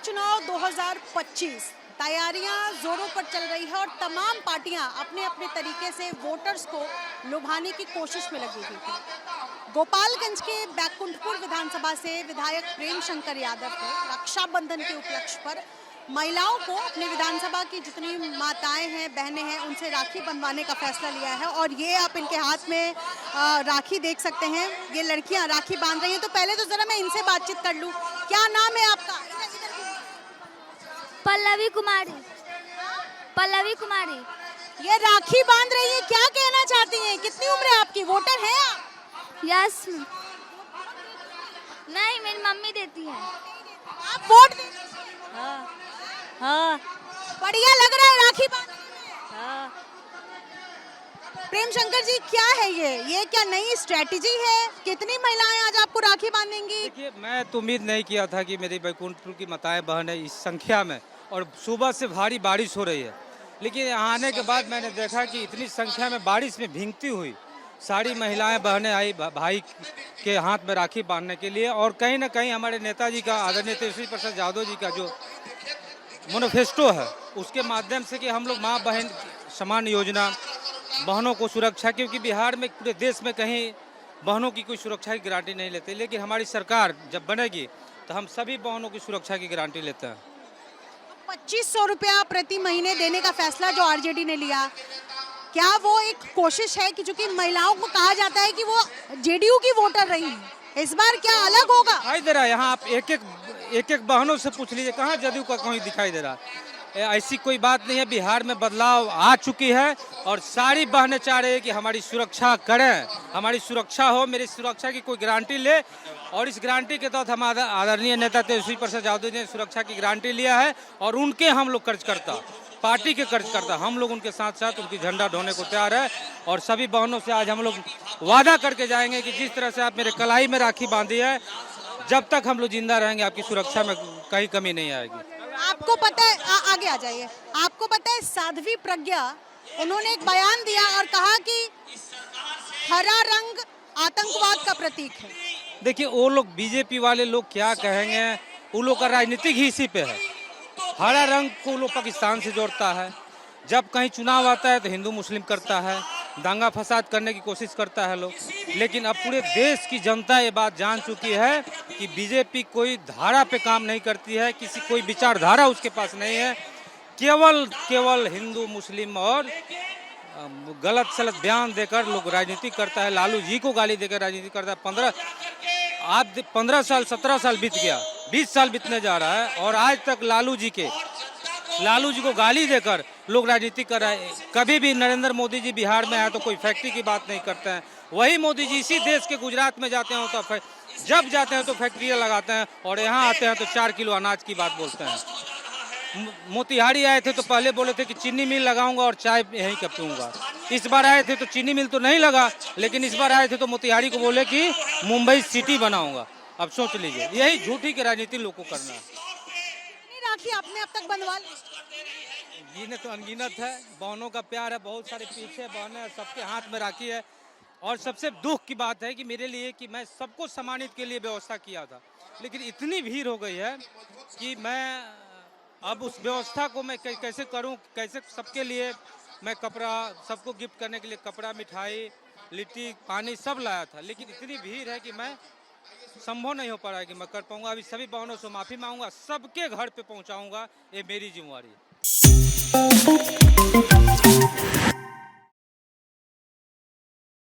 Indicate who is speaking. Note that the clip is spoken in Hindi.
Speaker 1: चुनाव 2025 तैयारियां जोरों पर चल रही है और तमाम पार्टियां अपने अपने तरीके से वोटर्स को लुभाने की कोशिश में लगी हुई थी। गोपालगंज के बैकुंठपुर विधानसभा से विधायक प्रेम शंकर यादव ने रक्षाबंधन के उपलक्ष्य पर महिलाओं को अपने विधानसभा की जितनी माताएं हैं, बहनें हैं, उनसे राखी बंधवाने का फैसला लिया है। और ये आप इनके हाथ में राखी देख सकते हैं, ये लड़कियां राखी बांध रही हैं। तो पहले तो जरा मैं इनसे बातचीत कर लूं। क्या नाम है आपका?
Speaker 2: पल्लवी कुमारी। पल्लवी कुमारी।
Speaker 1: ये राखी बांध रही है, क्या कहना चाहती हैं? कितनी उम्र है आपकी? वोटर हैं आप?
Speaker 2: यस। नहीं, मेरी मम्मी देती है।
Speaker 1: आप वोट दे?
Speaker 2: हाँ। हाँ।
Speaker 1: बढ़िया लग रहा है राखी बांधने में।
Speaker 2: हाँ।
Speaker 1: प्रेम शंकर जी, क्या है ये क्या नई स्ट्रेटजी है? कितनी महिलाएं आज आपको राखी बांधेंगी?
Speaker 3: देखिए, मैं तो उम्मीद नहीं किया था कि मेरी बैकुंठपुर की माताएं बहनें इस संख्या में, और सुबह से भारी बारिश हो रही है, लेकिन यहाँ आने के बाद मैंने देखा कि इतनी संख्या में बारिश में भीगती हुई सारी महिलाएं बहनें आई भाई के हाथ में राखी बांधने के लिए। और कहीं ना कहीं हमारे नेताजी का, आदरणीय तेजस्वी प्रसाद यादव जी का जो मैनिफेस्टो है, उसके माध्यम से कि हम लोग माँ बहन समान योजना, बहनों को सुरक्षा, क्योंकि बिहार में पूरे देश में कहीं बहनों की कोई सुरक्षा की गारंटी नहीं लेते, लेकिन हमारी सरकार जब बनेगी तो हम सभी बहनों की सुरक्षा की गारंटी लेते हैं।
Speaker 1: 2500 रुपया प्रति महीने देने का फैसला जो आरजेडी ने लिया, क्या वो एक कोशिश है कि चूंकि महिलाओं को कहा जाता है कि वो जेडीयू की वोटर रही हैं, इस बार क्या अलग होगा?
Speaker 3: दिखाई दे रहा है, यहाँ आप एक एक बहनों से पूछ लीजिए, कहाँ जदयू का कहीं दिखाई दे रहा है। ऐसी कोई बात नहीं है, बिहार में बदलाव आ चुकी है और सारी बहनें चाह रही है कि हमारी सुरक्षा करें, हमारी सुरक्षा हो, मेरी सुरक्षा की कोई गारंटी ले। और इस गारंटी के तहत हम आदरणीय नेता तेजस्वी प्रसाद यादव जी ने सुरक्षा की गारंटी लिया है और उनके हम लोग कर्जकर्ता, पार्टी के कर्जकर्ता, हम लोग उनके साथ साथ उनकी झंडा ढोने को तैयार है। और सभी बहनों से आज हम लोग वादा करके जाएंगे कि जिस तरह से आप मेरे कलाई में राखी बांधी है, जब तक हम लोग जिंदा रहेंगे आपकी सुरक्षा में कहीं कमी नहीं आएगी।
Speaker 1: आपको पता है, आगे आ जाइए। आपको पता है साध्वी प्रज्ञा, उन्होंने एक बयान दिया और कहा कि हरा रंग आतंकवाद का प्रतीक है।
Speaker 3: देखिए, वो लोग बीजेपी वाले लोग क्या कहेंगे, वो लोग का राजनीतिक ही इसी पे है। हरा रंग को लोग पाकिस्तान से जोड़ता है, जब कहीं चुनाव आता है तो हिंदू मुस्लिम करता है, दंगा फसाद करने की कोशिश करता है लोग। लेकिन अब पूरे देश की जनता ये बात जान चुकी है कि बीजेपी कोई धारा पे काम नहीं करती है, किसी कोई विचारधारा उसके पास नहीं है, केवल हिंदू मुस्लिम और गलत सलत बयान देकर लोग राजनीति करता है। लालू जी को गाली देकर राजनीति करता है। 15 साल 17 साल बीत गया, 20 साल बीतने जा रहा है और आज तक लालू जी को गाली देकर लोग राजनीति कर रहे हैं। कभी भी नरेंद्र मोदी जी बिहार में आए तो कोई फैक्ट्री की बात नहीं करते हैं। वही मोदी जी इसी देश के गुजरात में जाते हैं तो जब जाते हैं तो फैक्ट्रियाँ लगाते हैं और यहाँ आते हैं तो 4 किलो अनाज की बात बोलते हैं। मोतिहारी आए थे तो पहले बोले थे कि चीनी मिल लगाऊंगा और चाय यहीं का पीऊंगा। इस बार आए थे तो चीनी मिल तो नहीं लगा, लेकिन इस बार आए थे तो मोतिहारी को बोले कि मुंबई सिटी बनाऊंगा। अब सोच लीजिए, यही झूठी की राजनीति लोग को करना है।
Speaker 1: राखी आपने अब तक बंधवा ली?
Speaker 3: गिने तो अनगिनत है, बहनों का प्यार है, बहुत सारे पीछे बहनें, सबके हाथ में राखी है। और सबसे दुख की बात है कि मेरे लिए कि मैं सबको सम्मानित के लिए व्यवस्था किया था, लेकिन इतनी भीड़ हो गई है कि मैं अब उस व्यवस्था को मैं कैसे करूं, कैसे सबके लिए मैं कपड़ा, सबको गिफ्ट करने के लिए कपड़ा, मिठाई, लिट्टी, पानी सब लाया था, लेकिन इतनी भीड़ है कि मैं संभव नहीं हो पा रहा है कि मैं कर पाऊंगा। अभी सभी बहनों से माफ़ी मांगूंगा, सबके घर पे पहुंचाऊंगा, ये मेरी जिम्मेवारी है।